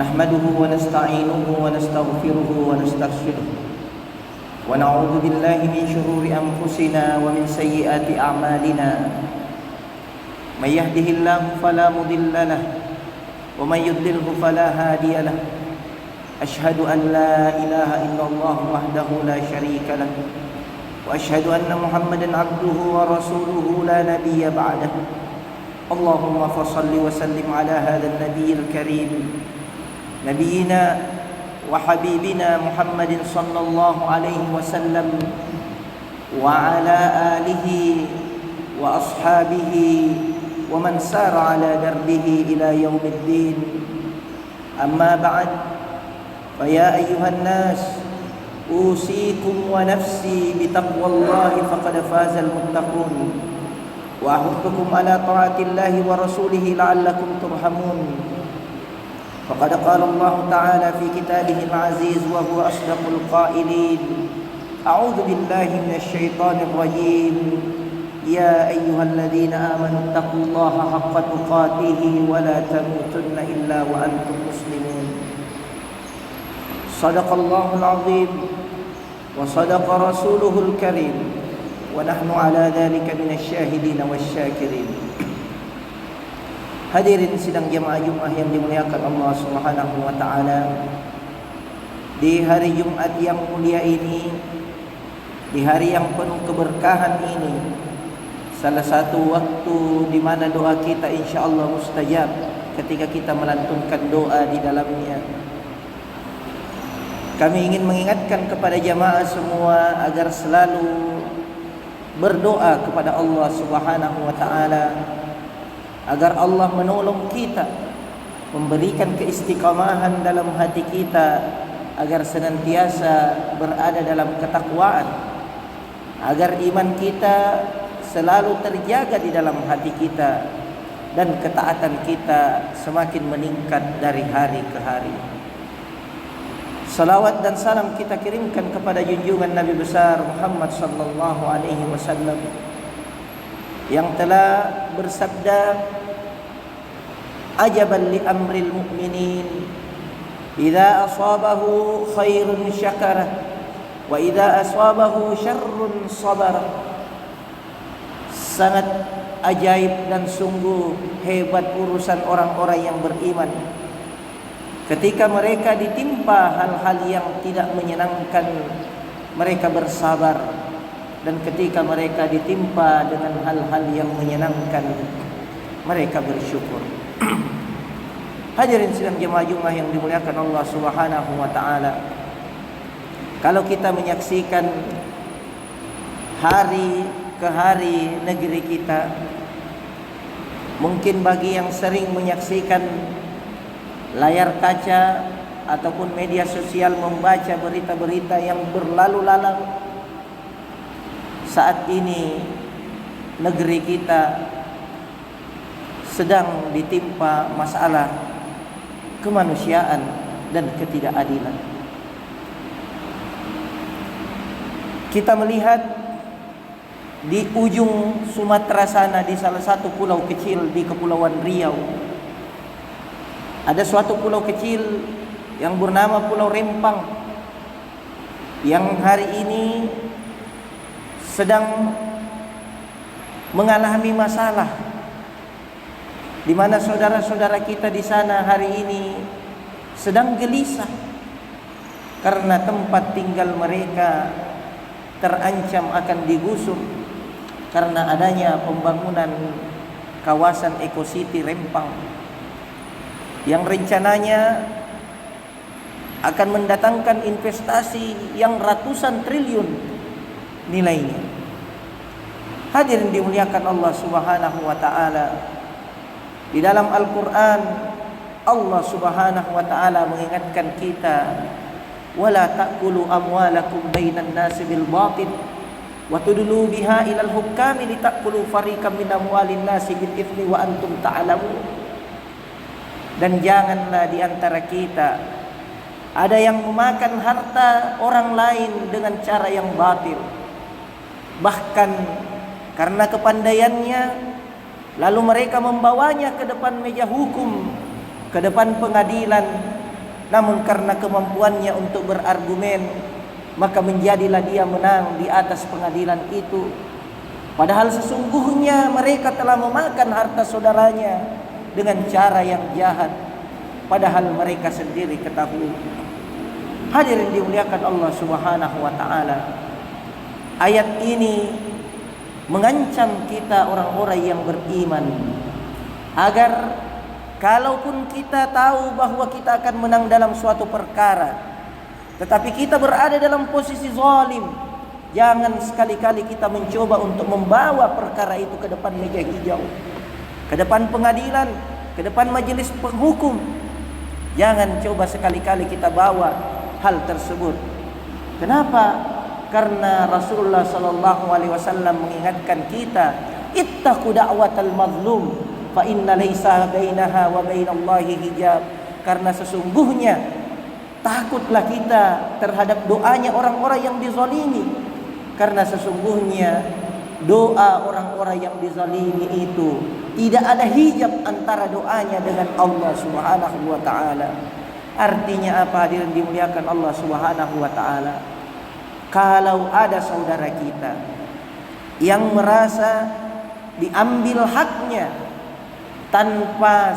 نحمده ونستعينه ونستغفره ونسترشده ونعوذ بالله من شرور أنفسنا ومن سيئات أعمالنا من يهده الله فلا مضل له ومن يضلله فلا هادي له أشهد أن لا إله إلا الله وحده لا شريك له وأشهد أن محمدا عبده ورسوله لا نبي بعده اللهم فصل وسلم على هذا النبي الكريم نبينا وحبيبنا محمد صلى الله عليه وسلم وعلى آله وأصحابه ومن سار على دربه إلى يوم الدين أما بعد فيا أيها الناس أوصيكم ونفسي بتقوى الله فقد فاز المتقون وأحثكم على طاعة الله ورسوله لعلكم ترحمون فقد قال الله تعالى في كتابه العزيز وهو أصدق القائلين أعوذ بالله من الشيطان الرجيم يا أيها الذين آمنوا اتقوا الله حق تقاته ولا تموتن إلا وأنتم مسلمون صدق الله العظيم وصدق رسوله الكريم ونحن على ذلك من الشاهدين والشاكرين. Hadirin sidang jemaah Jumat yang dimuliakan Allah Subhanahu wa taala. Di hari Jumat yang mulia ini, di hari yang penuh keberkahan ini, salah satu waktu di mana doa kita insyaallah mustajab ketika kita melantunkan doa di dalamnya. Kami ingin mengingatkan kepada jemaah semua agar selalu berdoa kepada Allah Subhanahu wa taala agar Allah menolong kita, memberikan keistiqamahan dalam hati kita agar senantiasa berada dalam ketakwaan, agar iman kita selalu terjaga di dalam hati kita dan ketaatan kita semakin meningkat dari hari ke hari. Salawat dan salam kita kirimkan kepada junjungan Nabi besar Muhammad sallallahu alaihi wasallam yang telah bersabda, ajaban li amril mu'minin idza asabahu khairun syakara wa idza asabahu syarrun sabara. Sangat ajaib dan sungguh hebat urusan orang-orang yang beriman ketika mereka ditimpa hal-hal yang tidak menyenangkan, mereka bersabar, dan ketika mereka ditimpa dengan hal-hal yang menyenangkan, mereka bersyukur. Hadirin sidang jemaah Jumat yang dimuliakan Allah Subhanahu wa taala. Kalau kita menyaksikan hari ke hari negeri kita, mungkin bagi yang sering menyaksikan layar kaca ataupun media sosial, membaca berita-berita yang berlalu lalang, saat ini negeri kita sedang ditimpa masalah kemanusiaan dan ketidakadilan. Kita melihat di ujung Sumatera sana, di salah satu pulau kecil di Kepulauan Riau, ada suatu pulau kecil yang bernama Pulau Rempang yang hari ini sedang mengalami masalah, di mana saudara-saudara kita di sana hari ini sedang gelisah karena tempat tinggal mereka terancam akan digusur karena adanya pembangunan kawasan Eco City Rempang yang rencananya akan mendatangkan investasi yang ratusan triliun nilainya. Hadirin dimuliakan Allah Subhanahu wa taala. Di dalam Al-Qur'an Allah Subhanahu wa taala mengingatkan kita, wala ta'kulu amwalakum bainan nasi bil batil wa tudlu biha ilal hukami litakulu fariqam min amwalin nasi bil ithmi wa antum ta'lamun. Dan janganlah di antara kita ada yang memakan harta orang lain dengan cara yang batil, bahkan karena kepandaiannya lalu mereka membawanya ke depan meja hukum, ke depan pengadilan, namun karena kemampuannya untuk berargumen, maka menjadilah dia menang di atas pengadilan itu. Padahal sesungguhnya mereka telah memakan harta saudaranya dengan cara yang jahat, padahal mereka sendiri ketahui. Hadirin dimuliakan Allah Subhanahu wa taala. Ayat ini mengancam kita orang-orang yang beriman agar kalaupun kita tahu bahwa kita akan menang dalam suatu perkara, tetapi kita berada dalam posisi zalim, jangan sekali-kali kita mencoba untuk membawa perkara itu ke depan meja hijau, ke depan pengadilan, ke depan majelis penghukum. Jangan coba sekali-kali kita bawa hal tersebut. Kenapa? Karena Rasulullah sallallahu alaihi wasallam mengingatkan kita, ittaqu da'watal mazlum fa inna laisa bainaha wa bainallahi hijab. Karena sesungguhnya takutlah kita terhadap doanya orang-orang yang dizalimi. Karena sesungguhnya doa orang-orang yang dizalimi itu tidak ada hijab antara doanya dengan Allah Subhanahu wa taala. Artinya apa? Hadirin dimuliakan Allah Subhanahu wa taala. Kalau ada saudara kita yang merasa diambil haknya tanpa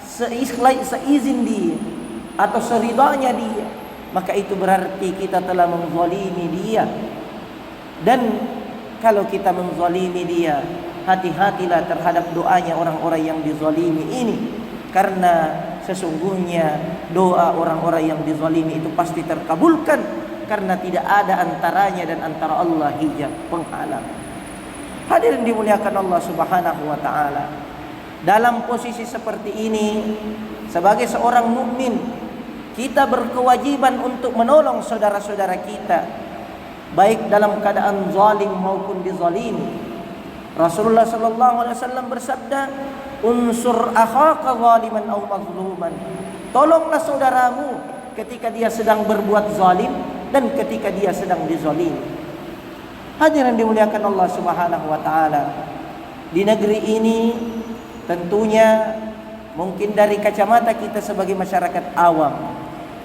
seizin dia atau seridanya dia, maka itu berarti kita telah menzalimi dia. Dan kalau kita menzalimi dia, hati-hatilah terhadap doanya orang-orang yang dizalimi ini, karena sesungguhnya doa orang-orang yang dizalimi itu pasti terkabulkan, karena tidak ada antaranya dan antara Allah hijab penghalang. Hadirin dimuliakan Allah Subhanahu wa taala. Dalam posisi seperti ini, sebagai seorang mukmin, kita berkewajiban untuk menolong saudara-saudara kita, baik dalam keadaan zalim maupun dizalimi. Rasulullah sallallahu alaihi wasallam bersabda, "Unsur akhaka zaliman aw mazluman." Tolonglah saudaramu ketika dia sedang berbuat zalim dan ketika dia sedang dizalimi. Hadirin dimuliakan Allah Subhanahu wa taala. Di negeri ini tentunya mungkin dari kacamata kita sebagai masyarakat awam,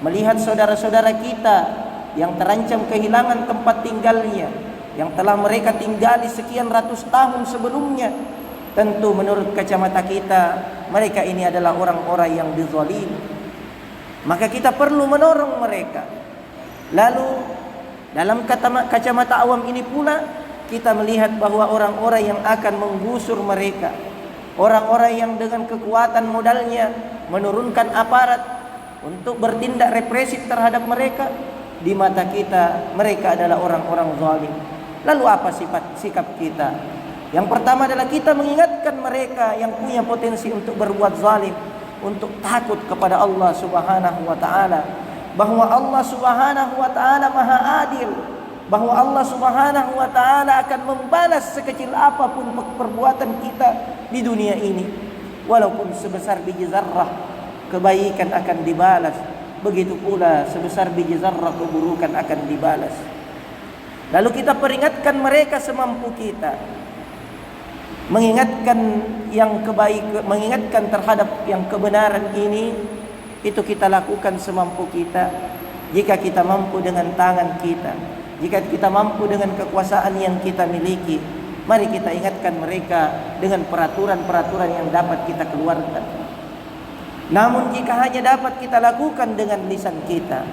melihat saudara-saudara kita yang terancam kehilangan tempat tinggalnya, yang telah mereka tinggali sekian ratus tahun sebelumnya, tentu menurut kacamata kita mereka ini adalah orang-orang yang dizalimi. Maka kita perlu menolong mereka. Lalu dalam kacamata awam ini pula kita melihat bahwa orang-orang yang akan menggusur mereka, orang-orang yang dengan kekuatan modalnya menurunkan aparat untuk bertindak represif terhadap mereka, di mata kita mereka adalah orang-orang zalim. Lalu apa sikap kita? Yang pertama adalah kita mengingatkan mereka yang punya potensi untuk berbuat zalim untuk takut kepada Allah Subhanahu wa taala, bahwa Allah Subhanahu wa taala Maha Adil, bahwa Allah Subhanahu wa taala akan membalas sekecil apapun perbuatan kita di dunia ini. Walaupun sebesar biji zarrah kebaikan akan dibalas, begitu pula sebesar biji zarrah keburukan akan dibalas. Lalu kita peringatkan mereka semampu kita, mengingatkan yang mengingatkan terhadap yang kebenaran ini. Itu kita lakukan semampu kita. Jika kita mampu dengan tangan kita, jika kita mampu dengan kekuasaan yang kita miliki, mari kita ingatkan mereka dengan peraturan-peraturan yang dapat kita keluarkan. Namun jika hanya dapat kita lakukan dengan lisan kita,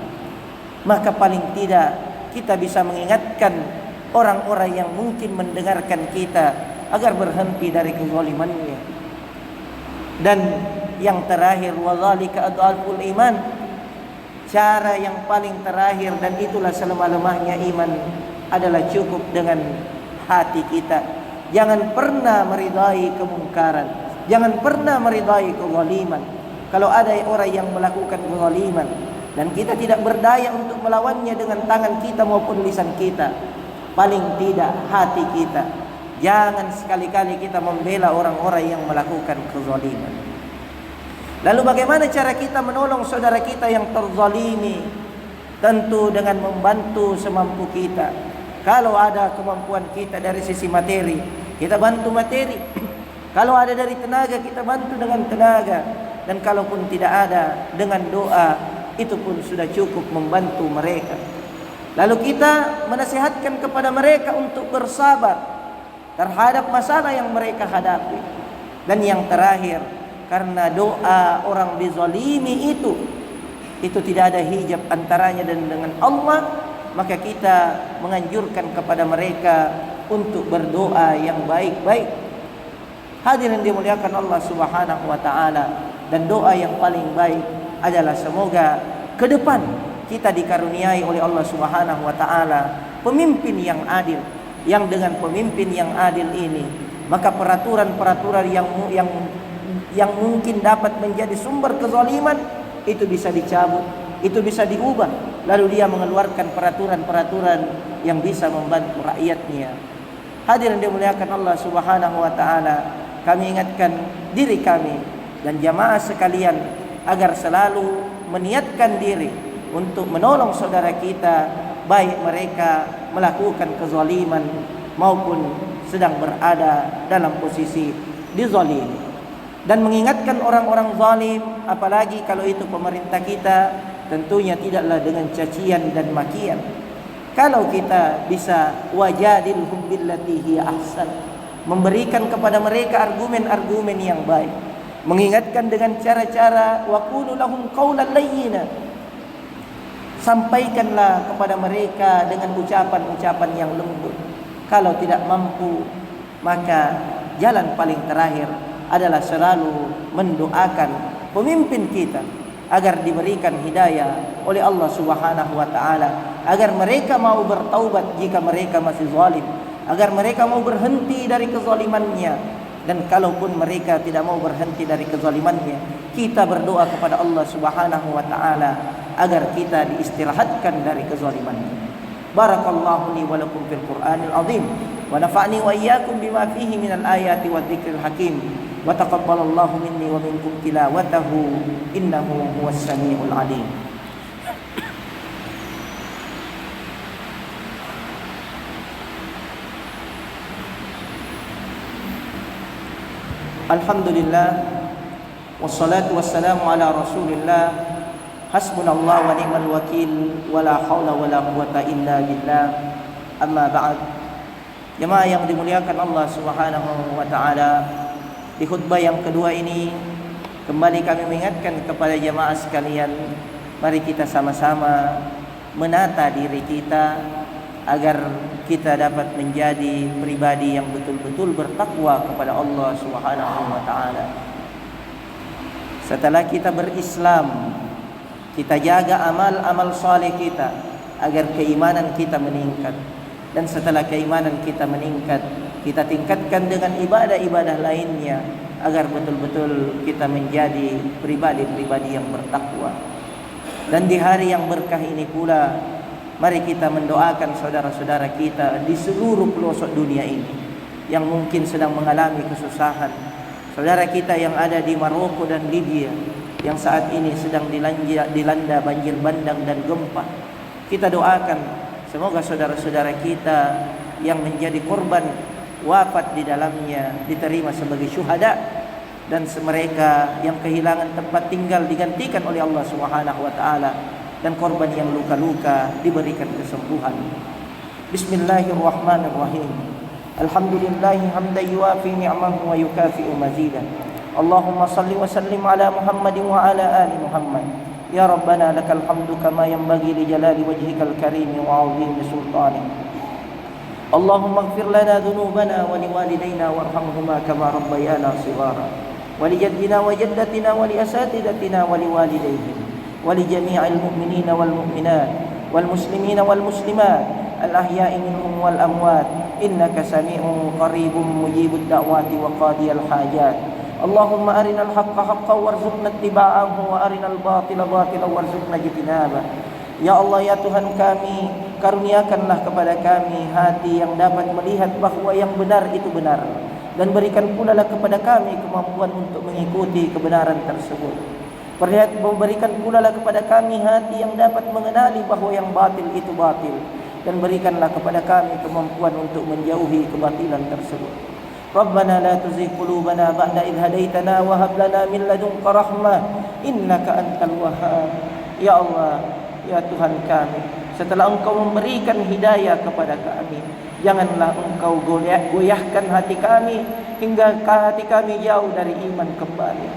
maka paling tidak kita bisa mengingatkan orang-orang yang mungkin mendengarkan kita agar berhenti dari kezalimannya. Dan yang terakhir, wadzalika adalul iman, cara yang paling terakhir dan itulah selemah-lemahnya iman adalah cukup dengan hati kita. Jangan pernah meridai kemungkaran, jangan pernah meridai kezaliman. Kalau ada orang yang melakukan kezaliman dan kita tidak berdaya untuk melawannya dengan tangan kita maupun lisan kita, paling tidak hati kita, jangan sekali-kali kita membela orang-orang yang melakukan kezaliman. Lalu bagaimana cara kita menolong saudara kita yang terzalimi? Tentu dengan membantu semampu kita. Kalau ada kemampuan kita dari sisi materi, kita bantu materi. Kalau ada dari tenaga, kita bantu dengan tenaga. Dan kalaupun tidak ada, dengan doa itu pun sudah cukup membantu mereka. Lalu kita menasihatkan kepada mereka untuk bersabar terhadap masalah yang mereka hadapi. Dan yang terakhir, karena doa orang dizalimi itu tidak ada hijab antaranya dan dengan Allah, maka kita menganjurkan kepada mereka untuk berdoa yang baik-baik. Hadirin dimuliakan Allah Subhanahu wa taala, dan doa yang paling baik adalah semoga ke depan kita dikaruniai oleh Allah Subhanahu wa taala pemimpin yang adil, yang dengan pemimpin yang adil ini maka peraturan-peraturan yang mungkin dapat menjadi sumber kezaliman itu bisa dicabut, itu bisa diubah, lalu dia mengeluarkan peraturan-peraturan yang bisa membantu rakyatnya. Hadirin dimuliakan Allah Subhanahu wa taala, kami ingatkan diri kami dan jamaah sekalian agar selalu meniatkan diri untuk menolong saudara kita, baik mereka melakukan kezaliman maupun sedang berada dalam posisi dizalimi. Dan mengingatkan orang-orang zalim, apalagi kalau itu pemerintah kita, tentunya tidaklah dengan cacian dan makian. Kalau kita bisa wajadilhum billati hiya ahsan, memberikan kepada mereka argumen-argumen yang baik, mengingatkan dengan cara-cara waqulu lahum qawlan layyina, sampaikanlah kepada mereka dengan ucapan-ucapan yang lembut. Kalau tidak mampu, maka jalan paling terakhir adalah selalu mendoakan pemimpin kita agar diberikan hidayah oleh Allah Subhanahu wa taala, agar mereka mau bertaubat jika mereka masih zalim, agar mereka mau berhenti dari kezalimannya. Dan kalaupun mereka tidak mau berhenti dari kezalimannya, kita berdoa kepada Allah Subhanahu wa taala agar kita diistirahatkan dari kezalimannya. Barakallahu li wa lakum fil Qur'anil azim wa nafa'ni wa iyyakum bima fihi minal ayati wadh-dhikril hakim. Wa taqabbalallahu minni wa minkum tilawatahu innahu huwas samiul alim. Alhamdulillah wassalatu wassalamu ala Rasulillah. Hasbunallah wa ni'mal wakil, wala haula wala quwata illa billah. Amma ba'd. Jemaah yang dimuliakan Allah Subhanahu wa taala, di khutbah yang kedua ini kembali kami mengingatkan kepada jemaah sekalian, mari kita sama-sama menata diri kita agar kita dapat menjadi pribadi yang betul-betul bertakwa kepada Allah Subhanahu wa taala. Setelah kita berislam, kita jaga amal-amal saleh kita agar keimanan kita meningkat. Dan setelah keimanan kita meningkat, kita tingkatkan dengan ibadah-ibadah lainnya agar betul-betul kita menjadi pribadi-pribadi yang bertakwa. Dan di hari yang berkah ini pula, mari kita mendoakan saudara-saudara kita di seluruh pelosok dunia ini yang mungkin sedang mengalami kesusahan. Saudara kita yang ada di Maroko dan Libya yang saat ini sedang dilanda banjir bandang dan gempa. Kita doakan semoga saudara-saudara kita yang menjadi korban wafat di dalamnya diterima sebagai syuhada, dan mereka yang kehilangan tempat tinggal digantikan oleh Allah Subhanahu wa taala, dan korban yang luka-luka diberikan kesembuhan. Bismillahirrahmanirrahim. Alhamdulillahi hamdan yuwafi ni'amahu wa yukafi'u mazidah. Allahumma salli wa sallim ala Muhammadin wa ala ali Muhammad. Ya Rabbana lakal hamdu kama yanbaghi li jalali wajhikal karim wa 'azimi sultanik. Allahumma ighfir lana dhunubana wa liwalidayna warhamhuma kama rabbayana shighara. Wa li jaddina wa jaddatina wa li asatidatina wa liwalidayhim wa li jami'il mu'minina wal mu'minat wal muslimina wal muslimat al ahya'i minhum wal amwat innaka sami'un qaribun mujibud da'wati wa qadiyal hajat. Allahumma arinal haqqa haqqan warzuqna ittiba'ahu wa arinal batila batilan warzuqna ijtinabah. Ya Allah, ya Tuhan kami, karuniakanlah kepada kami hati yang dapat melihat bahawa yang benar itu benar, dan berikan pula lah kepada kami kemampuan untuk mengikuti kebenaran tersebut. Berikan pula lah kepada kami hati yang dapat mengenali bahawa yang batil itu batil, dan berikanlah kepada kami kemampuan untuk menjauhi kebatilan tersebut. Rabbana la tuzigh qulubana ba'da idh hadaitana wa hab lana min ladunka rahmah innaka antal wahhab. Ya Allah, ya Tuhan kami, setelah Engkau memberikan hidayah kepada kami, janganlah Engkau goyahkan hati kami hingga hati kami jauh dari iman kembali.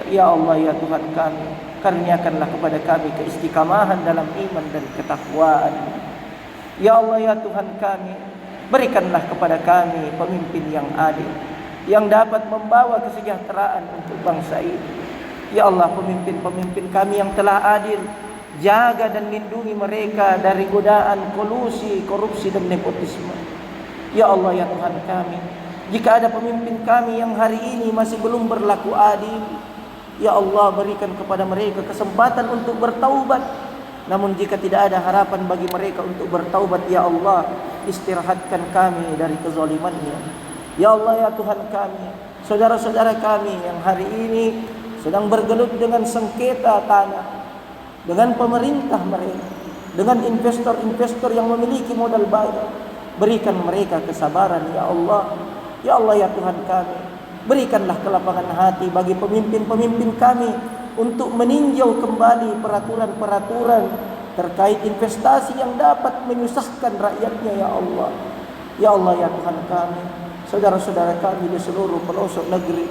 Ya Allah, ya Tuhan kami, karuniakanlah kepada kami keistiqamahan dalam iman dan ketakwaan. Ya Allah, ya Tuhan kami, berikanlah kepada kami pemimpin yang adil, yang dapat membawa kesejahteraan untuk bangsa ini. Ya Allah, pemimpin-pemimpin kami yang telah adil, jaga dan lindungi mereka dari godaan kolusi, korupsi dan nepotisme. Ya Allah, ya Tuhan kami, jika ada pemimpin kami yang hari ini masih belum berlaku adil, ya Allah, berikan kepada mereka kesempatan untuk bertaubat. Namun jika tidak ada harapan bagi mereka untuk bertaubat, ya Allah, istirahatkan kami dari kezalimannya. Ya Allah, ya Tuhan kami, saudara-saudara kami yang hari ini sedang bergelut dengan sengketa tanah, dengan pemerintah mereka, dengan investor-investor yang memiliki modal banyak, berikan mereka kesabaran, ya Allah. Ya Allah, ya Tuhan kami, berikanlah kelapangan hati bagi pemimpin-pemimpin kami untuk meninjau kembali peraturan-peraturan terkait investasi yang dapat menyusahkan rakyatnya, ya Allah. Ya Allah, ya Tuhan kami, saudara-saudara kami di seluruh pelosok negeri,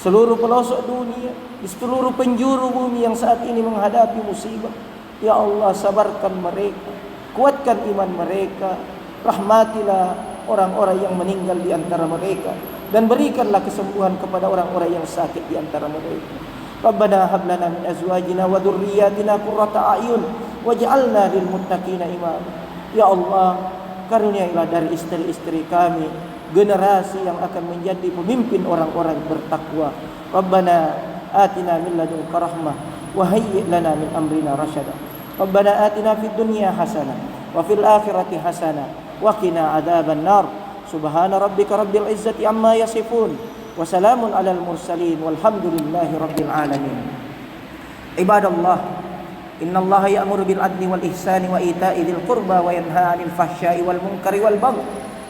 seluruh pelosok dunia, di seluruh penjuru bumi yang saat ini menghadapi musibah, ya Allah, sabarkan mereka, kuatkan iman mereka, rahmatilah orang-orang yang meninggal di antara mereka, dan berikanlah kesembuhan kepada orang-orang yang sakit di antara mereka. Rabbana hab lana min azwajina wa dhurriyyatina qurrata a'yun waj'alna lil muttaqina imama. Ya Allah, karuniailah dari istri-istri kami generasi yang akan menjadi pemimpin orang-orang bertakwa. Rabbana atina min ladunka rahmah wa hayyi' lana min amrina rasyada. Rabbana atina fid dunya hasanah wa fil akhirati hasanah wa qina adzaban nar. Subhana rabbika rabbil izzati amma yasifun wa salamun alal mursalin walhamdulillahi rabbil alamin. Ibadallah, innallaha ya'muru bil adli wal ihsani wa ita'i dzil qurba wa yanha 'anil fahsya'i wal munkari wal baghi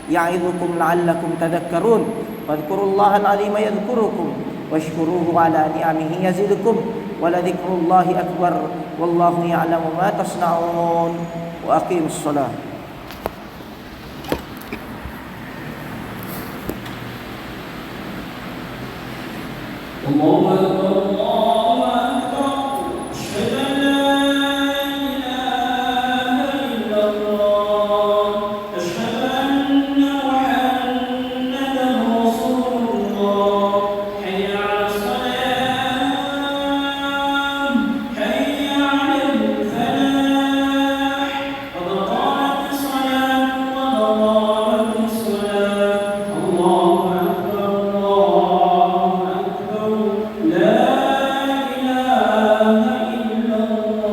ya'idukum la'allakum tadhakkarun. Fadhkurullaha al-'azima yadhkurukum washkuruhu 'ala ni'amihi yazidukum wa ladhikrullahi akbar wallahu ya'lamu ma tasna'un. Wa aqimus shalah. Allahu akbar, Allahu akbar. Asyhadu an la ilaha illallah, asyhadu anna Muhammadan rasulullah. Hayya 'alas salam, hayya 'alal falah. Qad qamatis salat, qad qamatis salat. Allahu akbar, Allahu akbar. La ilaha illallah.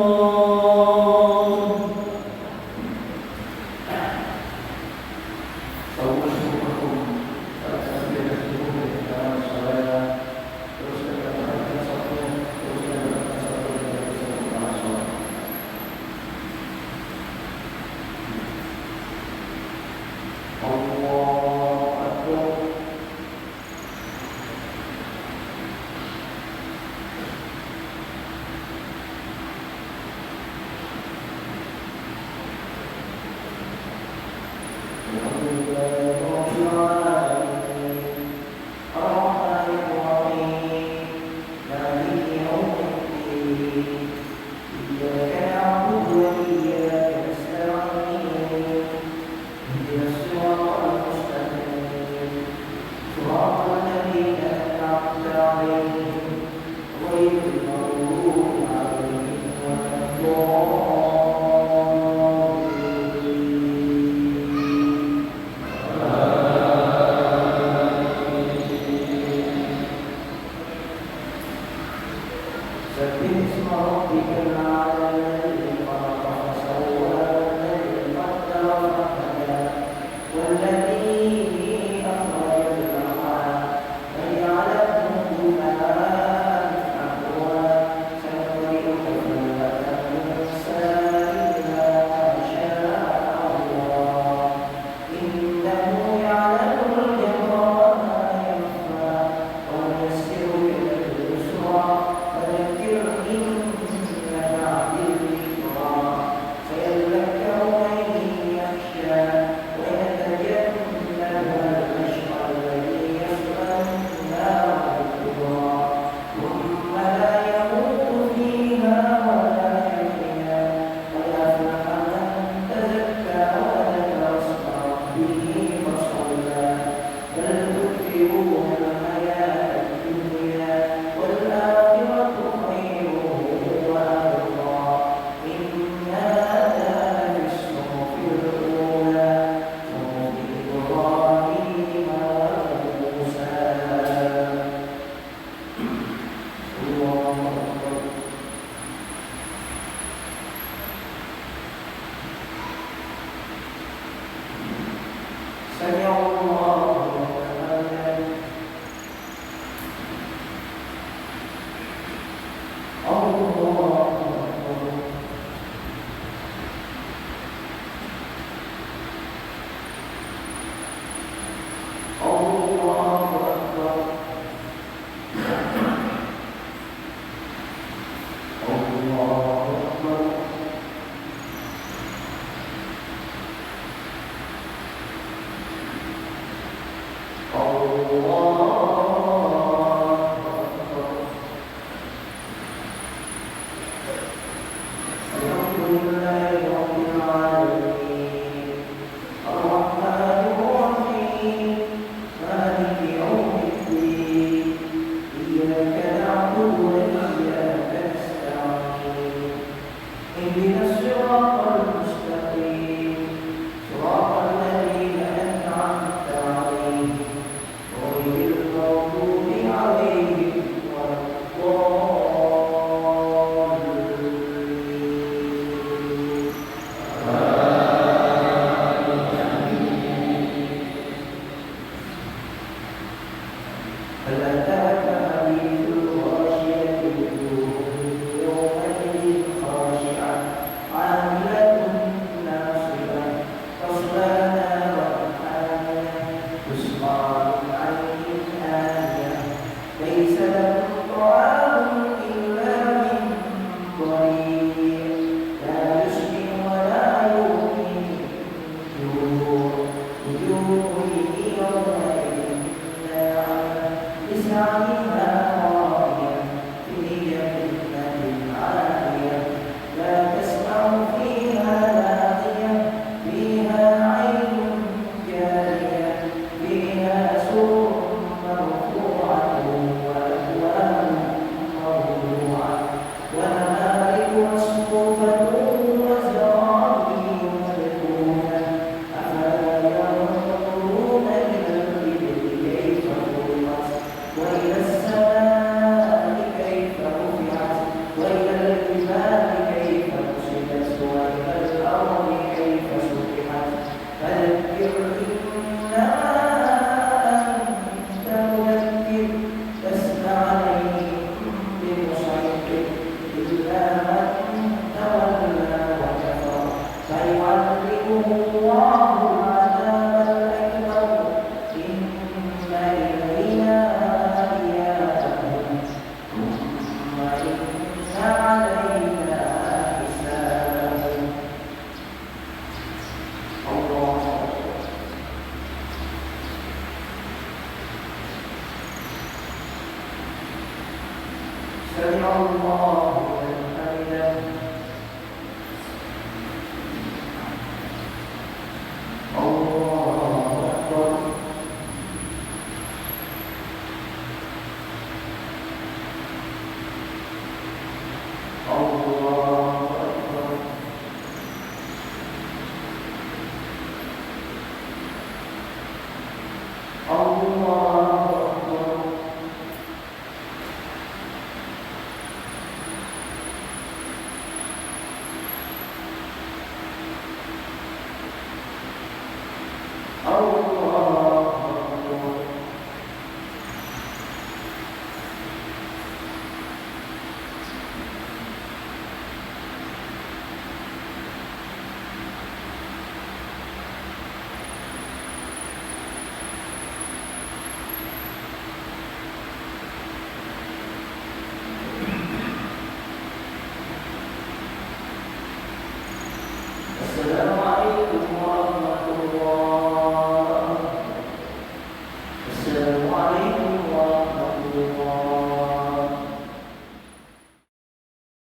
إلا من تولى وكفر فيعذبه الله العذاب الأكبر إن إلينا إيابهم ثم إن علينا حسابهم. الله سمع الله لمن حمده. الله أكبر. الله أكبر. الله أكبر. السلام